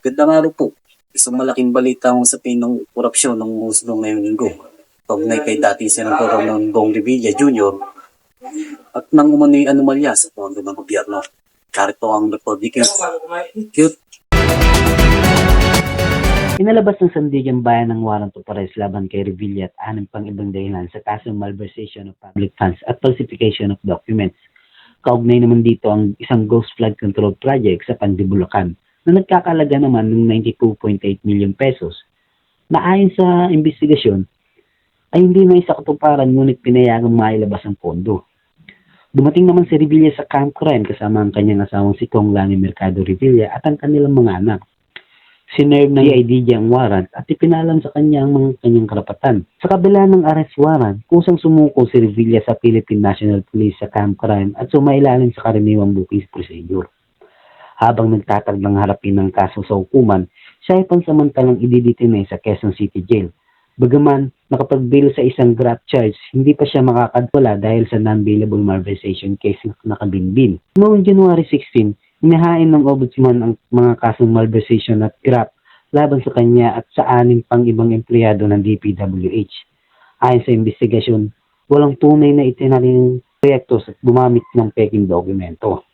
Gandang araw po. Isang malaking balita ang usapin ng korupsyon ng husga ngayong linggo. Kaugnay kay dating senador ng Bong Revilla Jr. at nang umano'y anomalya sa pondo ng gobyerno. Karito ang report ni Cute. Inalabas ng Sandigan Bayan ng warrant of arrest laban kay Revilla at 6 pang ibang dahilan sa kasong malversation of public funds at falsification of documents. Kaugnay naman dito ang isang ghost flood control project sa Pandibulacan na nagkakalaga naman ng 92.8 million pesos na ayon sa investigasyon ay hindi na isa katuparan ngunit pinayagang mailabas ang pondo. Dumating naman si Revilla sa camp crime kasama ang kanyang asawang si Kong Lani Mercado Revilla at ang kanilang mga anak. Sinerve ng CIDG ang warrant at ipinalam sa kanya ang mga kanyang karapatan. Sa kabila ng arrest warrant, kusang sumuko si Revilla sa Philippine National Police sa camp crime at sumailalim sa karaniwang booking procedure. Habang nagtataglang harapin ng kaso sa hukuman, siya ay pansamantalang ididetain sa Quezon City Jail. Bagaman nakapag-bail sa isang graft charge, hindi pa siya makakadwala dahil sa non-bailable malversation case na nakabinbin. Noong January 16, inahain ng Ombudsman ang mga kasong malversation at graft laban sa kanya at sa 6 pang ibang empleyado ng DPWH. Ayon sa investigasyon, walang tunay na itinalagang proyekto at gumamit ng peking dokumento.